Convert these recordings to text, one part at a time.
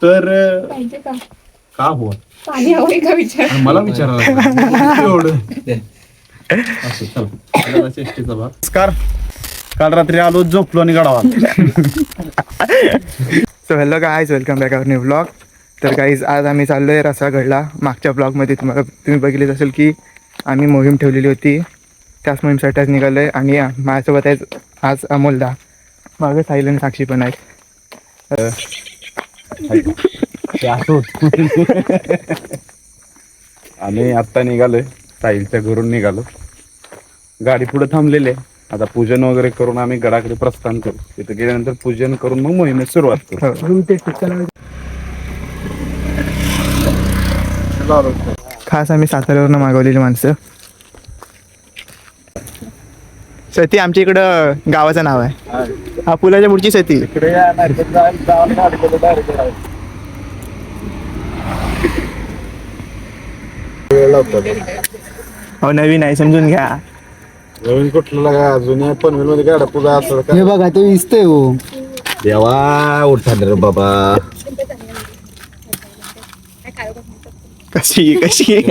तर का हो पाणी हवंय का विचार मला विचारायला एवढं असं चला चेष्टेचा भाग. नमस्कार. काल रात्री आलो झोपलो आणि गडावा. So hello guys, welcome back our new blog. तर गाईज आज आम्ही चाललो आहे रसागडला. मागच्या ब्लॉगमध्ये तुम्ही बघितलेच असेल की आम्ही मोहीम ठेवलेली होती, त्याच मोहीमसाठी आज निघालो आहे. आणि माझ्यासोबत आहे आज अमोलदा, मागं साहिल आणि साक्षी पण आहेत. आम्ही आत्ता निघालोय, साहिलच्या घरून निघालो. गाडी पुढे थांबलेली आहे. आता पूजन वगैरे करून आम्ही गडाकडे प्रस्थान करू. तिथे गेल्यानंतर पूजन करून मग मोहिमेस सुरुवात करू. खास आम्ही साताऱ्यावरनं मागवलेली माणसं. सती आमच्या इकडं गावाचं नाव आहे. हा पुलाच्या पुढची सती. हो नवीन आहे, समजून घ्या. नवीन कुठलं का जुन्या पनवेल मध्ये गाडा पूजा असं हे बघा ते दिसतंय हो. देवा उठा रे बाबा. कशी कशी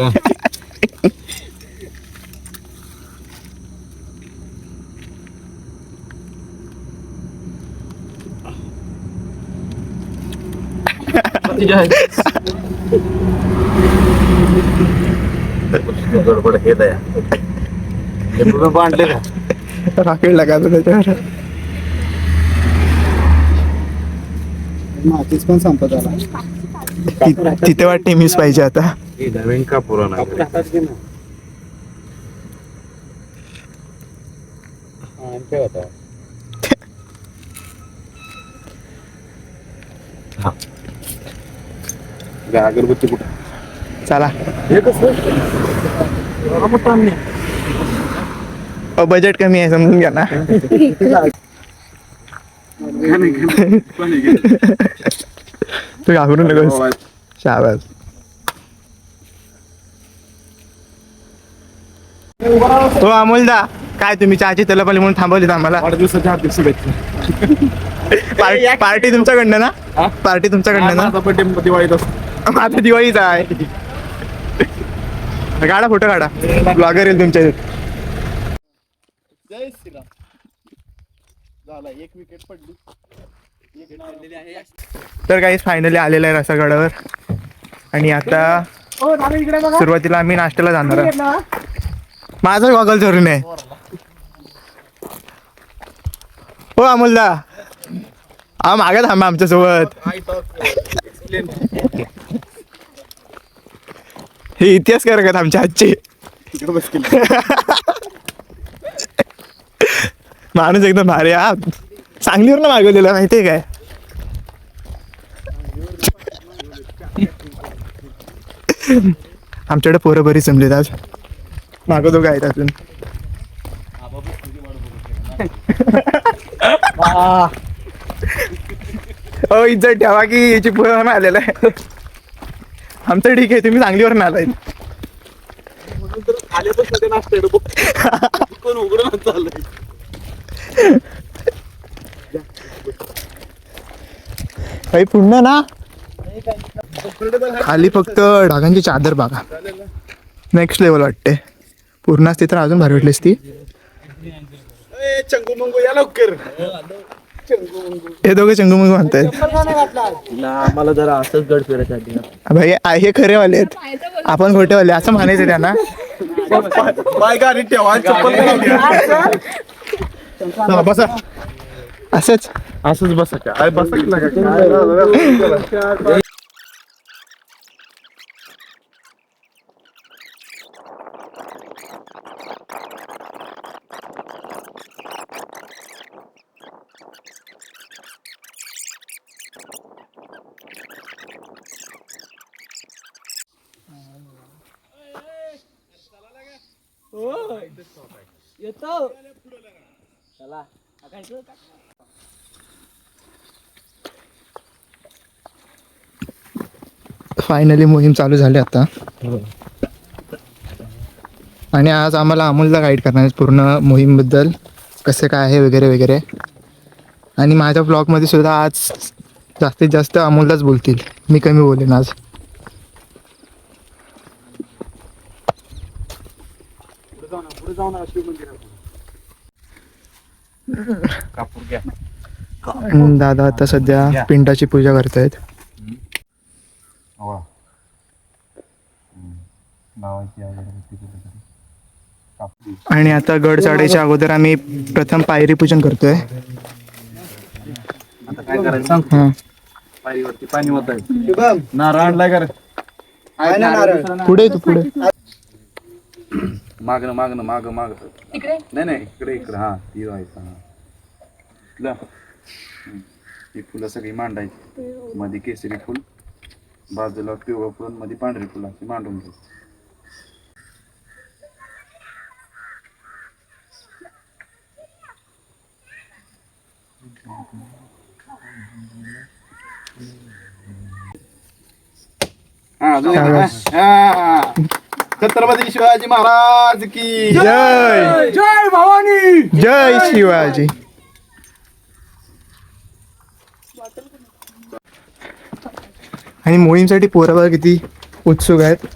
गडबड हे दया बांधले का राखेल लागायचं त्याच्यावर. मातीच पण संपत आला. तिथे वाटते मिस पाहिजे आता. नवीन का पुराणा अगरबत्ती कुठे चला. हे कसं बजेट कमी आहे, समजून घ्या ना. तू घाबरून नकोस. शाबास. हो अमोलदा, काय तुम्ही चहाची तलप आली म्हणून थांबवलीत आम्हाला. वाढदिवसाच्या हार्दिक शुभेच्छा. पार्टी तुमच्याकडनं ना? पार्टी तुमच्याकडनं ना? बर्थडे दिवाळीत असतो. आता दिवाळीचा आहे. काढा फोटो काढा, ब्लॉगर येईल तुमच्या इथे. जय श्रीराम. झाला, एक विकेट पडली. तर काही फायनली आलेलं आहे रसागडावर. आणि आता सुरुवातीला आम्ही नाश्त्याला जाणार आहोत. माझा गॉगल धरून आहे. हो अमोलदा, हा मागे थांबा आमच्यासोबत. हे इतिहास करत आमच्या हातचे. माणूस एकदम भारी. हा सांगलीवर ना मागवलेला, माहितीये काय? आमच्याकडे पोरं बरी जमलेत आज. मागवतो काय अजून. हो इज्जत ठेवा की याची पोरं आलेला आहे. आमचं ठीक आहे, तुम्ही सांगलीवर ना आलाय. काही पुण्य ना. खाली फक्त ढगांची चादर बघा, नेक्स्ट लेवल वाटते. पूर्ण असती तर अजून भारी वाटली असती. चंगू मंगू या लवकर. हे दोघे चंगूमंगू म्हणतायत. आम्हाला जरा असंच गड फिरायसाठी. भाई हे खरेवाले आहेत, आपण खोटेवाले असं म्हणायचं त्यांना. पाय गाडी ठेवा, चप्पल बसा. असंच असंच बसा का बसा. येतो. फायनली मोहीम चालू झाली आता. आणि आज आम्हाला अमोलला गाईड करणार आहे पूर्ण मोहीमबद्दल, कसं काय आहे वगैरे वगैरे. आणि माझ्या ब्लॉगमध्ये सुद्धा आज जास्तीत जास्त अमोललाच बोलतील, मी कमी बोलेन आज. पुढे जाऊन शिव मंदिरात कापूर घ्या. आणि दादा आता सध्या पिंडाची पूजा करतायत. आणि आता गड चढायच्या अगोदर आम्ही प्रथम पायरी पूजन करतोय. आता काय करायचं सांग. हा. पायरीवरती पाणी होत आहे. नारळ आणलाय कर. पुढे तू पुढे. मागणं मागणं माग माग नाही इकडे इकडे हा ती व्हायचं. हा ही फुलं सगळी मांडायची. मध्ये केसरी फुल, बाजूला पिवळं फुल, मध्ये पांढरी फुल अशी मांडून घ्यायची. छत्रपती शिवाजी महाराज की जय. जय भवानी. जय शिवाजी. आणि मोहीमसाठी पोरं बघा किती उत्सुक आहेत.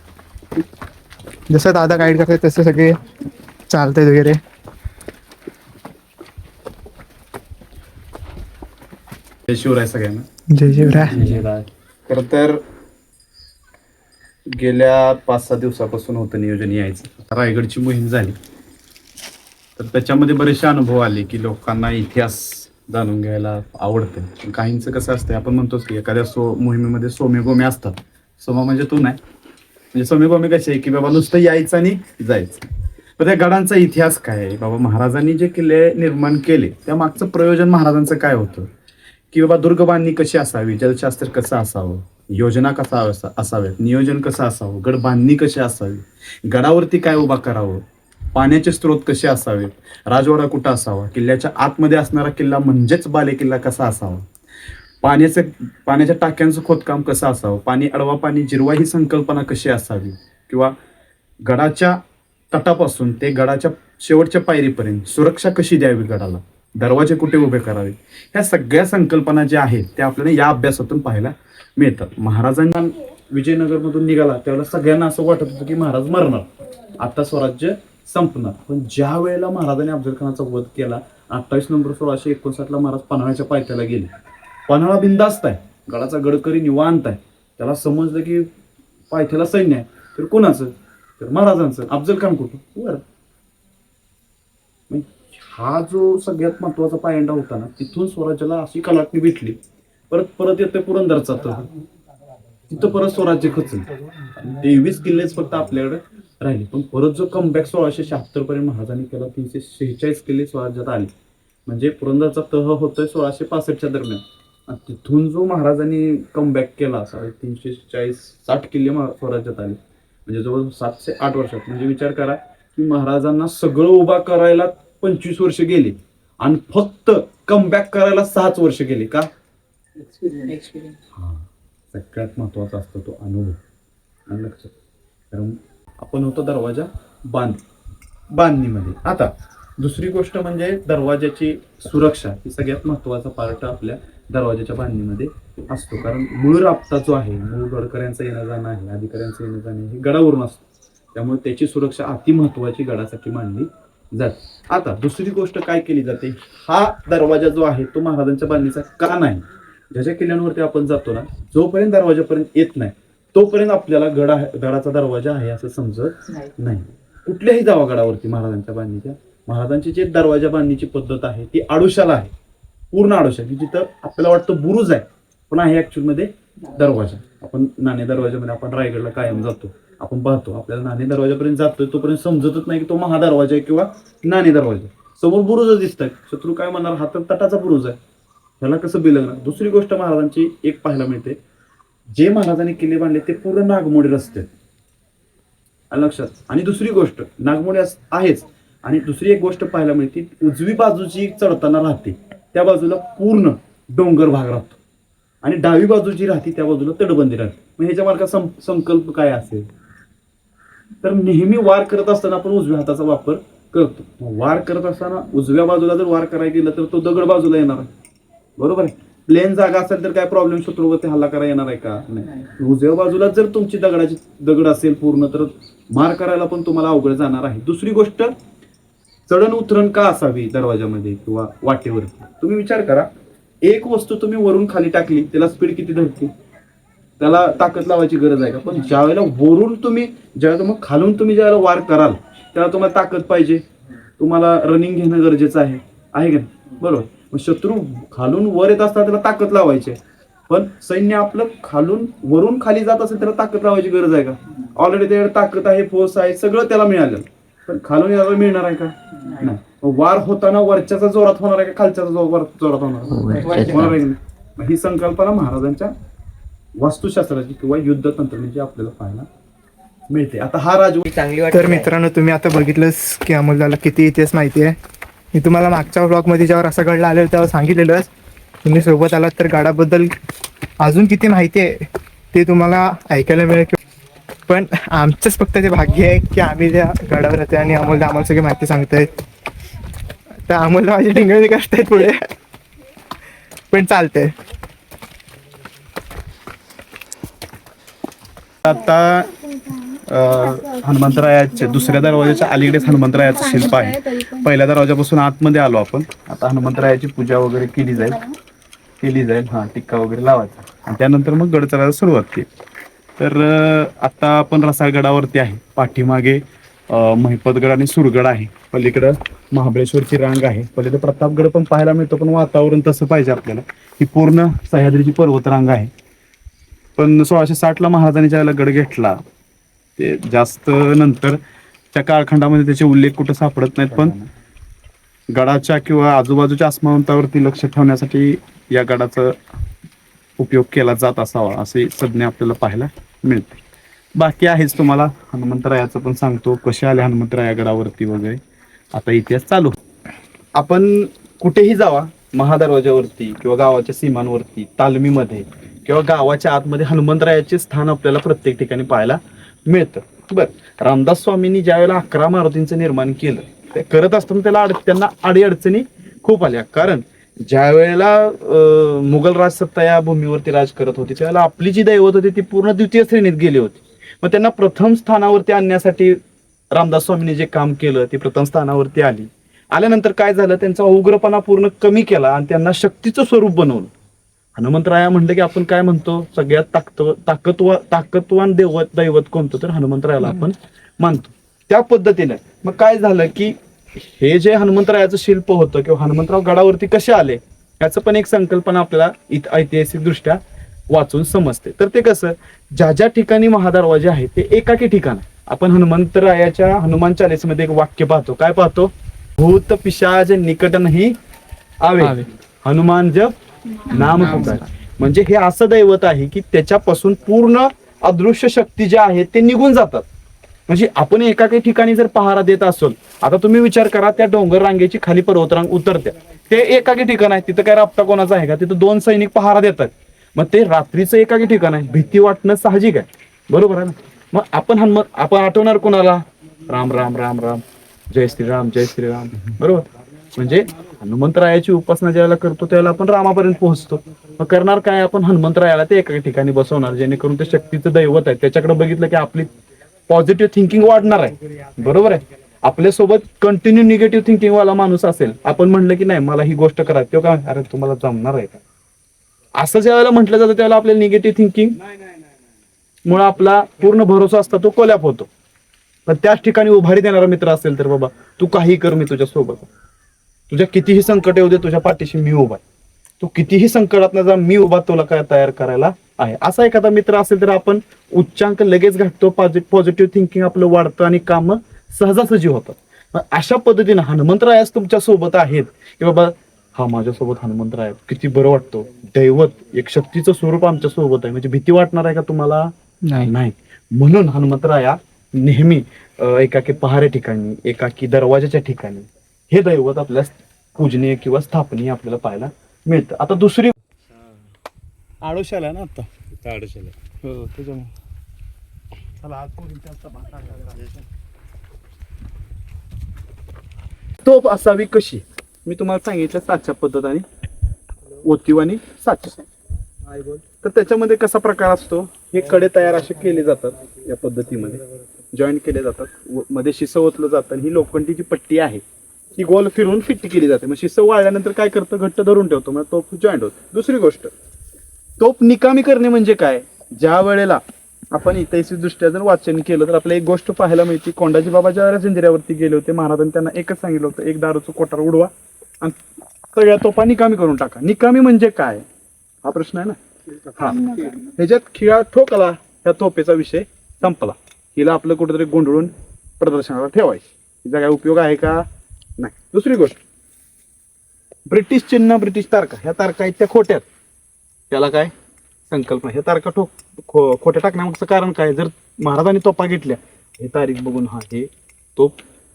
जसं दादा गाईड करतात तसं सगळे चालतात वगैरे. जय शिवराय सगळ्यांना. जय शिवराय. खर तर गेल्या 5-6 दिवसापासून होतं नियोजन यायचं. रायगडची मोहीम झाली तर त्याच्यामध्ये बरेचसे अनुभव आले की लोकांना इतिहास जाणून घ्यायला आवडतं. काहींचं कसं असतं, आपण म्हणतोच की एखाद्या मोहिमेमध्ये सोमे गोमे असतात. सोमा म्हणजे तू नाही, म्हणजे सोमे गोमे कसे आहे की बाबा नुसतं यायचं आणि जायचं. पण त्या गडांचा इतिहास काय आहे बाबा, महाराजांनी जे किल्ले निर्माण केले त्या मागचं प्रयोजन महाराजांचं काय होतं की बाबा दुर्गबांधणी कशी असावी, जलशास्त्र कसं असावं, योजना कसा असाव्यात, नियोजन कसं असावं, गड बांधणी कशी असावी, गडावरती काय उभा करावं, पाण्याचे स्रोत कसे असावेत, राजवाडा कुठं असावा, किल्ल्याच्या आतमध्ये असणारा किल्ला म्हणजेच बाले किल्ला कसा असावा, पाण्याच्या टाक्यांचं खोदकाम कसं असावं, पाणी अडवा पाणी जिरवा ही संकल्पना कशी असावी, किंवा गडाच्या तटापासून ते गडाच्या शेवटच्या पायरीपर्यंत सुरक्षा कशी द्यावी, गडाला दरवाजे कुठे उभे करावे, ह्या सगळ्या संकल्पना ज्या आहेत त्या आपल्याला या अभ्यासातून पाहायला मिळतात. महाराजांना विजयनगरमधून निघाला त्यावेळेला सगळ्यांना असं वाटत होतं की महाराज मरणार, आता स्वराज्य संपणार. पण ज्या वेळेला महाराजांनी अफजल खानाचा वध केला 28 नोव्हेंबर 1659 महाराज पन्हाळ्याच्या पायथ्याला गेले. पन्हाळा बिंदास्त आहे, गडाचा गडकरी निवांत आहे. त्याला समजलं की पायथ्याला सैन्य आहे, तर कोणाचं, तर महाराजांचं. अफजल खान कुठं वर. हा जो सगळ्यात महत्वाचा पायंडा होता ना, तिथून स्वराज्याला अशी कलाटणी भेटली. परत येते पुरंदरचा तर तिथं परत स्वराज्य खचलं. 23 किल्लेच फक्त आपल्याकडे राहिले. पण परत जो कमबॅक 1676 पर्यंत महाराजांनी केला, 346 किल्ले स्वराज्यात आले. म्हणजे पुरंदरचा तह होतोय 1665च्या दरम्यान. आणि तिथून जो महाराजांनी कमबॅक केला 360 किल्ले स्वराज्यात आले. म्हणजे जवळ 7 ते 8 वर्षात. म्हणजे विचार करा की महाराजांना सगळं उभा करायला 25 वर्ष गेली आणि फक्त कमबॅक करायला 6 वर्ष गेली. का? सगळ्यात महत्वाचा असतो तो अनुभव. आणि लक्षात, कारण आपण होतो दरवाजा बांधणीमध्ये. आता दुसरी गोष्ट म्हणजे दरवाजाची सुरक्षा ही सगळ्यात महत्वाचा पार्ट आपल्या दरवाजाच्या बांधणीमध्ये असतो. कारण मूळ राबता जो आहे, मूळ गडकऱ्यांचा येणं जाणं आहे, अधिकाऱ्यांचं येणं जाणं हे गडावरून असतं. त्यामुळे त्याची सुरक्षा अति महत्वाची गडासाठी मानली जाते. आता दुसरी गोष्ट काय केली जाते, हा दरवाजा जो आहे तो महाराजांच्या बांधणीचा का नाही. ज्या ज्या किल्ल्यांवरती आपण जातो ना, जोपर्यंत दरवाजापर्यंत येत नाही तोपर्यंत आपल्याला गडाचा दरवाजा आहे असं समजत नाही. कुठल्याही जावा गडावरती महाराजांच्या बांधणीच्या, महाराजांची जी दरवाजा बांधणीची पद्धत आहे ती आडुशाला आहे, पूर्ण आडुशा, की जिथं आपल्याला वाटतं बुरुज आहे पण आहे ऍक्च्युअल मध्ये दरवाजा. आपण नाणे दरवाजामध्ये आपण रायगडला कायम जातो, आपण पाहतो आपल्याला नाणे दरवाजापर्यंत जातोय तोपर्यंत समजतच नाही की तो महादरवाजा आहे किंवा नाणे दरवाजा. समोर बुरुज दिसतात, शत्रू काय म्हणणार, हा तर तटाचा बुरुज आहे, ह्याला कसं बिलगणार. दुसरी गोष्ट महाराजांची एक पाहायला मिळते, जे महाराजांनी किल्ले बांधले ते पूर्ण नागमोडी रस्ते लक्षात. आणि दुसरी गोष्ट नागमोडी आहेच. आणि दुसरी एक गोष्ट पाहायला मिळते, उजवी बाजूची चढताना राहते त्या बाजूला पूर्ण डोंगर भाग राहतो आणि डावी बाजू जी राहते त्या बाजूला तटबंदी राहते. मग ह्याच्या मार्गा संकल्प काय असेल, तर नेहमी वार करत असताना आपण उजव्या हाताचा वापर करतो. वार करत असताना उजव्या बाजूला जर वार करायला गेलं तर तो दगड बाजूला येणार आहे, बरोबर आहे. प्लेन जागा असेल तर काय प्रॉब्लेम शत्रूवरती हल्ला करायला येणार आहे का? नाही. उजव्या बाजूला जर तुमची दगड असेल पूर्ण तर मार करायला पण तुम्हाला अवघड जाणार आहे. दुसरी गोष्ट, चढण उतरण का असावी दरवाजामध्ये किंवा वाटेवरती? तुम्ही विचार करा, एक वस्तू तुम्ही वरून खाली टाकली त्याला स्पीड किती धरते? त्याला ताकद लावायची गरज आहे का? पण ज्यावेळेला वरून तुम्ही ज्यावेळेला मग खालून तुम्ही ज्यावेळेला वार कराल त्याला तुम्हाला ताकद पाहिजे, तुम्हाला रनिंग घेणं गरजेचं आहे का नाही? बरोबर. मग शत्रू खालून वर येत असताना त्याला ताकद लावायची आहे, पण सैन्य आपलं खालून वरून खाली जात असेल त्याला ताकद लावायची गरज आहे का? ऑलरेडी त्याच्याकडे ताकद आहे, फोर्स आहे, सगळं त्याला मिळालं, पण खालून याला मिळणार आहे का? नाही. वार होताना वरच्याचा जोरात होणार आहे का खालच्याचा जोरात होणार आहे? ही संकल्पना महाराजांच्या वास्तुशास्त्राची किंवा युद्ध तंत्रज्ञानाची आपल्याला पाहायला मिळते. आता हा चांगली तर मित्रांनो, तुम्ही आता बघितलंच की अमोलदाला किती इतिहास माहिती आहे. मी तुम्हाला मागच्या ब्लॉगमध्ये जेव्हा रसागडला आलेलं तेव्हा सांगितलेलंच, तुम्ही सोबत आलात तर गडाबद्दल अजून किती माहिती आहे ते तुम्हाला ऐकायला मिळेल. पण आमचंच फक्त ते भाग्य आहे की आम्ही त्या गडावर राहते आणि अमोलदा आम्हाला सगळी माहिती सांगतायत. तर अमोलदा माझी टिंगळी करतायत पुढे, पण चालतंय. आता हनुमंतरायाचे दुसऱ्या दरवाजाच्या अलीकडेच हनुमंतरायाचं शिल्प आहे. पहिल्या दरवाजापासून आतमध्ये आलो आपण. आता हनुमंतरायाची पूजा वगैरे केली जाईल. हा, टिक्का वगैरे लावायचा आणि त्यानंतर मग गड चढायला सुरुवात केली. तर आता आपण रसाळगडावरती आहे. पाठीमागे महिपतगड आणि सुरगड आहे, पलीकडं महाबळेश्वरची रांग आहे, पलीकडे प्रतापगड पण पाहायला मिळतो, पण वातावरण तसं पाहिजे आपल्याला. ही पूर्ण सह्याद्रीची पर्वतरांग आहे. पण 1660ला महाराजांनी ज्यावेळेला गड घेतला ते जास्त नंतरच्या काळखंडामध्ये त्याचे उल्लेख कुठं सापडत नाहीत, पण गडाच्या किंवा आजूबाजूच्या आसमांतावरती लक्ष ठेवण्यासाठी या गडाचा उपयोग केला जात असावा असे संज्ञा आपल्याला पाहायला मिळते. बाकी आहेच, तुम्हाला हनुमंतरायाचं पण सांगतो, कसे आले हनुमंतराया गडावरती वगैरे. आता इतिहास चालू. आपण कुठेही जावा, महादरवाजावरती किंवा गावाच्या सीमांवरती, तालमीमध्ये किंवा गावाच्या आतमध्ये हनुमंतरायाचे स्थान आपल्याला प्रत्येक ठिकाणी पाहायला मिळतं. बरं, रामदास स्वामींनी ज्या वेळेला 11 मारुतींचं निर्माण केलं, ते करत असताना त्यांना अडीअडचणी खूप आल्या. कारण ज्या वेळेला मुघल राजसत्ता या भूमीवरती राज करत होती त्यावेळेला आपली जी दैवत होती ती पूर्ण द्वितीय श्रेणीत गेली होती. मग त्यांना प्रथम स्थानावरती आणण्यासाठी रामदास स्वामींनी जे काम केलं ते प्रथम स्थानावरती आल्यानंतर काय झालं, त्यांचा उग्रपणा पूर्ण कमी केला आणि त्यांना शक्तीचं स्वरूप बनवलं. हनुमंतराया म्हणलं की आपण काय म्हणतो, सगळ्यात ताकदवान दैवत कोणतं, तर हनुमंतरायाला आपण मानतो. त्या पद्धतीने मग काय झालं की हे जे हनुमंतरायाचं शिल्प होतं किंवा हनुमंतराव गडावरती कसे आले याचं पण एक संकल्पना आपल्याला ऐतिहासिक दृष्ट्या वाचून समजते. तर ते कसं, ज्या ज्या ठिकाणी महादरवाजे आहे ते एकाकी ठिकाण. आपण हनुमंतरायाच्या हनुमान चालीसेमध्ये एक वाक्य पाहतो. काय पाहतो? भूत पिशाच निकट नाही आवे, हनुमान जप नाम पुकार. म्हणजे हे असं दैवत आहे की त्याच्यापासून पूर्ण अदृश्य शक्ती ज्या आहेत ते निघून जातात. म्हणजे आपण एका काही ठिकाणी जर पहारा देत असो, आता तुम्ही विचार करा, त्या डोंगर रांगेची खाली पर्वतरांग उतरत्या, ते एकाकी ठिकाण आहे, तिथं काय राबता कोणाचा आहे का? तिथं 2 सैनिक पहारा देतात. मग ते रात्रीचं एकाकी ठिकाण आहे, भीती वाटणं साहजिक आहे, बरोबर आहे ना? मग आपण आठवणार कोणाला? राम राम राम राम, जय श्रीराम जय श्रीराम, बरोबर. म्हणजे हनुमंतरायाची उपासना ज्यावेळेला करतो त्यावेळेला आपण रामापर्यंत पोहोचतो. मग करणार काय, आपण हनुमंतरायाला ते एका ठिकाणी बसवणार, जेणेकरून ते शक्तीचं दैवत आहे, त्याच्याकडे बघितलं की आपली पॉझिटिव्ह थिंकिंग वाढणार आहे, बरोबर आहे. आपल्यासोबत कंटिन्यू निगेटिव्ह थिंकिंग वाला माणूस असेल, आपण म्हणलं की नाही मला ही गोष्ट करा, तो काय, अरे तुम्हाला जमणार आहे का, असं ज्यावेळेला म्हटलं जातं त्यावेळेला आपल्याला निगेटिव्ह थिंकिंग मुळे आपला पूर्ण भरोसा असता तो कोलॅप होतो. पण त्याच ठिकाणी उभारी देणारा मित्र असेल तर बाबा तू काही कर, मी तुझ्या सोबत, तुझ्या कितीही संकट येऊ दे, तुझ्या पाठीशी मी उभा आहे, तू कितीही संकटात जा, मी उभा तुला काय तयार करायला आहे, असा एखादा मित्र असेल तर आपण उच्चांक लगेच घाततो, पॉझिटिव्ह थिंकिंग आपलं वाढतं आणि काम सहजासहजी होतात. अशा पद्धतीने हनुमंतरायास तुमच्या सोबत आहेत की बाबा हा माझ्यासोबत हनुमंतराय, किती बरं वाटतो, दैवत एक शक्तीचं स्वरूप आमच्या सोबत आहे, म्हणजे भीती वाटणार आहे का तुम्हाला? नाही. म्हणून हनुमंतराया नेहमी एकाकी पहारे ठिकाणी, एकाकी दरवाजाच्या ठिकाणी हे दैवत आपल्या पूजनीय किंवा स्थापनीय आपल्याला पाहायला मिळतं. आता दुसरी आडोशाला ना, आता आडोशाला, हो त्याच्यामुळे चला आज तोफ असावी कशी, मी तुम्हाला सांगितलं साच्या पद्धतीने. ओतीव आणि साचा. तर त्याच्यामध्ये कसा प्रकार असतो, हे कडे तयार असे केले जातात या पद्धतीमध्ये, जॉईंट केले जातात, मध्ये शिसं ओतलं जातं. ही लोखंडी जी पट्टी आहे ही गोल फिरून फिट केली जाते. मग शिसं वाळल्यानंतर काय करतं, घट्ट धरून ठेवतो, मग तोप जॉईंट होतो. दुसरी गोष्ट, तोप निकामी करणे म्हणजे काय, ज्या वेळेला आपण इतिहासी दृष्ट्या जर वाचन केलं तर आपल्याला एक गोष्ट पाहायला मिळते. कोंडाजी बाबा ज्या जंजिऱ्यावरती गेले होते, महाराजांनी त्यांना एकच सांगितलं होतं, एक दारूचं कोठार उडवा आणि सगळ्या तोफा निकामी करून टाका. निकामी म्हणजे काय हा प्रश्न आहे ना. हा, ह्याच्यात खिळा ठोकला, ह्या तोफेचा विषय संपला. हिला आपलं कुठेतरी गोंधळून प्रदर्शनाला ठेवायची, हिचा काय उपयोग आहे का नाही. दुसरी गोष्ट, ब्रिटिश चिन्ह, ब्रिटिश तारखा, ह्या तारखा आहेत त्या खोट्यात. त्याला काय संकल्पना, ह्या तारखा खोट्या टाकण्यामागचं कारण काय, जर महाराजांनी तोफा घेतल्या हे तारीख बघून हा हे तोप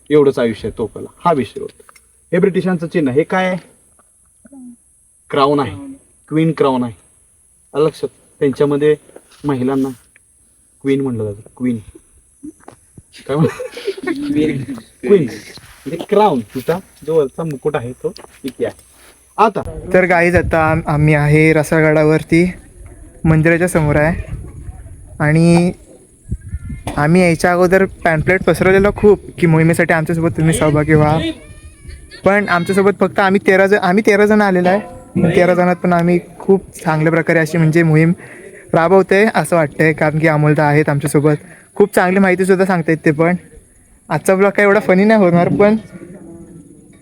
एवढंच आयुष्य आहे तोफाला, हा विषय होता. हे ब्रिटिशांचं चिन्ह, हे काय क्राऊन आहे, क्वीन क्राऊन आहे. आलं लक्षात. त्यांच्यामध्ये महिलांना क्वीन म्हणलं जातं. क्वीन काय क्वीन म्हणजे क्राऊन, तिचा जो वरचा मुकुट आहे तो इथे आहे. आता तर गाईज आता आम्ही आहे रसागडावरती, मंदिराच्या समोर आहे. आणि आम्ही यायच्या अगोदर पॅम्पलेट पसरवलेलं खूप की मोहिमेसाठी आमच्यासोबत तुम्ही सहभागी व्हा. पण आमच्यासोबत फक्त आम्ही 13 जण आलेलो आहे. 13 जणात पण आम्ही खूप चांगल्या प्रकारे अशी म्हणजे मोहीम राबवते असं वाटतंय, कारण की अमोलदा आहेत आमच्यासोबत. खूप चांगली माहितीसुद्धा सांगतायत ते. पण आजचा ब्लॉग काय एवढा फनी नाही होणार, पण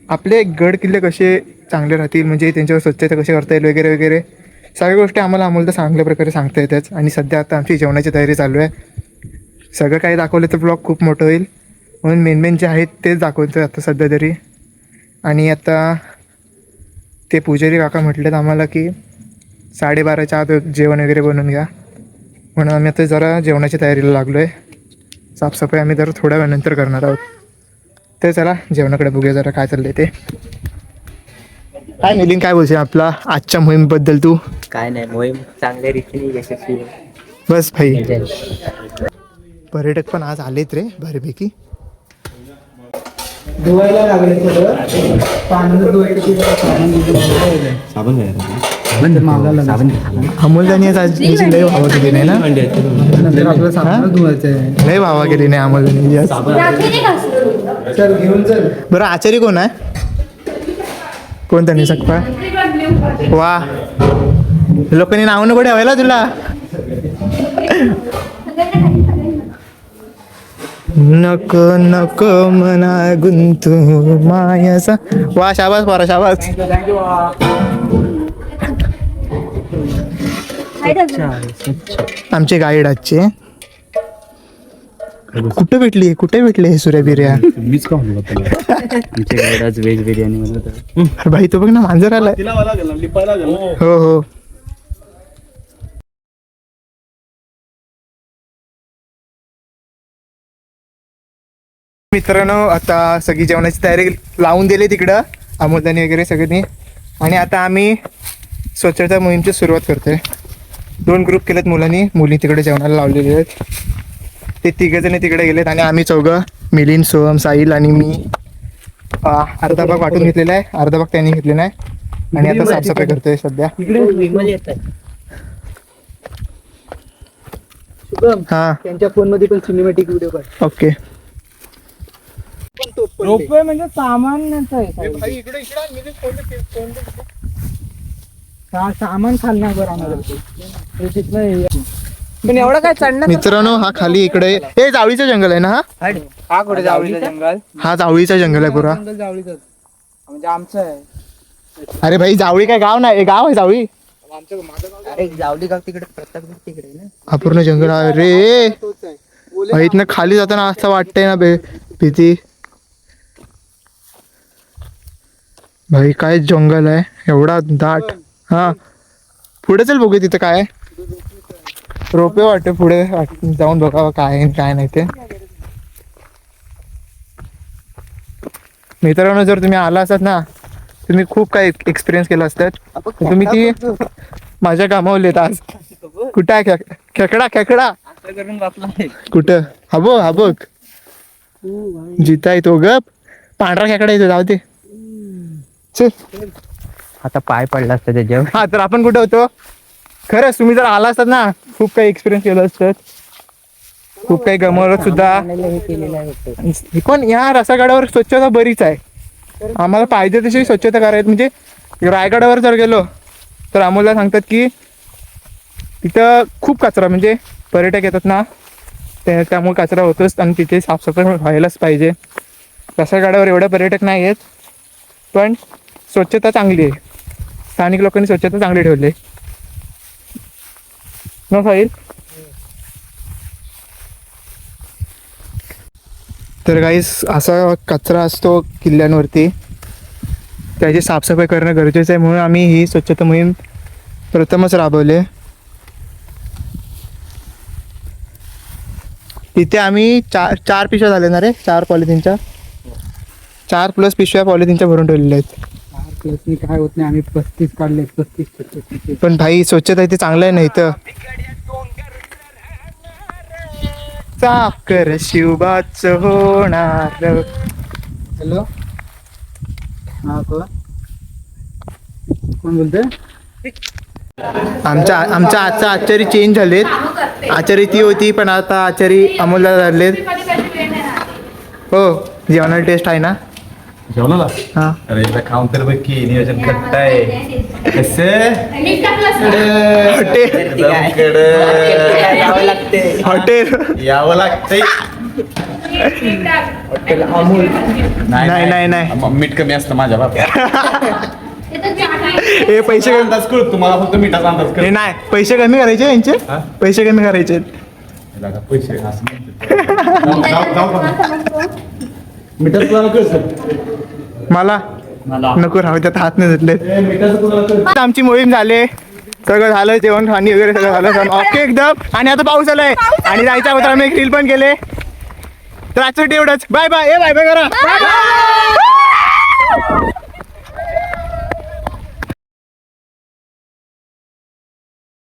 आपले गड किल्ले कसे चांगले राहतील, म्हणजे त्यांच्यावर स्वच्छता कशी करता येईल वगैरे वगैरे सगळ्या गोष्टी आम्हाला अमोलदा चांगल्या प्रकारे सांगता येतात. आणि सध्या आता आमची जेवणाची तयारी चालू आहे. सगळं काही दाखवलं तर ब्लॉग खूप मोठं होईल, म्हणून मेन जे आहेत तेच दाखवतं आता सध्या तरी. आणि आता ते पुजारी काका म्हटलेत आम्हाला की 12:30च्या आत जेवण वगैरे बनवून घ्या, म्हणून आम्ही आता जरा जेवणाची तयारीला लागलो आहे. साफसफाई आम्ही जरा थोड्या वेळानंतर करणार आहोत. तर चला जेवणाकडे बघूया जरा काय चाललंय ते. काय मिलिंद, काय बोलशील आपला आजच्या मोहीमबद्दल तू? काय नाही, मोहीम चांगल्या रीतीने यशस्वी बस भाई, पर्यटक पण आज आलेत रे बऱ्यापैकी. धुवायला लागले थोडं पाण्याचं अमोलदानी आज लय वावा केली नाही ना, लय वावा केली नाही अमोलदानी आज. चल घेऊन चल. बरं आचारी कोण आहे, कोणता नाही सकपा? वा, लोकांनी नाव नको ठेवायला तुला. नको नको मना गुंतू मायाचा. वा, शाबास पोरा शाबास. आमचे गाईड आजचे कुठे भेटले हे सूर्या बिर्या? मीच का आमच्या गाईड आज व्हेज बिर्याणी म्हणत. अरे भाई तो बघ ना, मांजर आलाय. हो हो. मित्रांनो, आता सगळी जेवणाची तयारी लावून दिली तिकडं अमोलदानी वगैरे सगळ्यांनी. आणि आता आम्ही स्वच्छता मोहीमची सुरुवात करतोय. 2 ग्रुप केलेत मुलांनी, मुली तिकडे जेवणाला लावलेले आहेत. ते 3 जण तिकडे गेलेत आणि आम्ही 4, मिलिंद, सोहम, साहिल आणि मी अर्धा भाग वाटून घेतलेला आहे, अर्धा भाग त्यांनी घेतलेला आहे. आणि आता साफसफाई करतोय सध्या. हा, त्यांच्या फोन मध्ये पण सिनेमॅटिक व्हिडिओ काढ. ओके. रोपवे म्हणजे सामान सामान खालना पण एवढं काय चढणार. मित्रांनो, हा खाली इकडे हे जावळीचं जंगल आहे ना. हा कुठे जावळीचं जंगल? हा जावळीचा जंगल आहे पुरा. जावळीचं म्हणजे आमचं आहे. अरे भाई, जावळी काय गाव नाही, गाव आहे जावळी. अरे जावली गाव तिकडे, प्रताप तिकडे ना. हा पूर्ण जंगल आहे रे. इथनं खाली जाताना असं वाटतंय ना भीती. भाई काय जंगल आहे एवढा दाट. हा, पुढे चल बघू तिथं काय रोपे वाटते. पुढे जाऊन बघावं काय आहे काय नाही ते. मित्रांनो, जर तुम्ही आला असतात ना, तुम्ही खूप काही एक्सपिरियन्स केला असतात. तुम्ही ती माझ्या कामावलेत आज. कुठं आहे खेकडा? खेकडा कुठं? हा बघ जिथं आहे तो. गप, पांढरा खेकडा येतो. जाऊ दे चल. आता पाय पडला असता त्याच्यावर. हा तर आपण कुठे होतो खरंच तुम्ही जर आला असतात ना खूप काही एक्सपिरियन्स केलं असतं खूप काही गमावलं सुद्धा. हे केलेलं आहे पण या रसागडावर स्वच्छता बरीच आहे आम्हाला पाहिजे तशी स्वच्छता करायची म्हणजे रायगडावर जर गेलो तर आम्हाला सांगतात की तिथं खूप कचरा म्हणजे पर्यटक येतात ना त्यामुळे कचरा होतोच आणि तिथे साफसफाई व्हायलाच पाहिजे. रसागडावर एवढे पर्यटक नाही आहेत पण स्वच्छता चांगली आहे स्थानिक लोकांनी स्वच्छता चांगली ठेवली न साहिल. तर गाईस असा कचरा असतो किल्ल्यांवरती त्याची साफसफाई करणं गरजेचं आहे म्हणून आम्ही ही स्वच्छता मोहीम प्रथमच राबवले. तिथे आम्ही चार पिशव्या झाले ना रे 4 पॉलिथिनच्या 4+ पिशव्या पॉलिथिनच्या भरून ठेवलेल्या आहेत. काय होत नाही आम्ही 35 काढले 35. पण भाई स्वच्छता इथे चांगलं आहे नाही तर साखर शिवबाच होणार. हॅलो हा कोण बोलतोय? आमच्या आजचा आचारी चेंज झालेत. आचारी ती होती पण आता आचारी अमोलला झालेत. हो जेवणाला टेस्ट आहे ना जेवणाला हा. अरे एकदा खाऊन तर बघ की नियोजन कट्ट आहे कसे यावं लागते. हॉटेल यावं लागतंय. नाही. मीठ कमी असतं माझ्या बाबा. हे पैसे कमी अंदाज कळत तुम्हाला फक्त मिठाचा अंदाज हे नाही पैसे कमी करायचे यांचे हा? पैसे कमी करायचे पैसे असं जाऊ का मिठाचं तुम्हाला कळतं मला नको राहू त्यात हात नाही धुतले. मिठाचं तुम्हाला कळतं. आमची मोहीम झाले सगळं झालं जेवण खाणी वगैरे सगळं झालं ओके एकदम. आणि आता पाऊस आलाय आणि जायच्या अगोदर आम्ही एक रील पण केले. तर आजचं एवढंच बाय बाय. बाय बाय करा.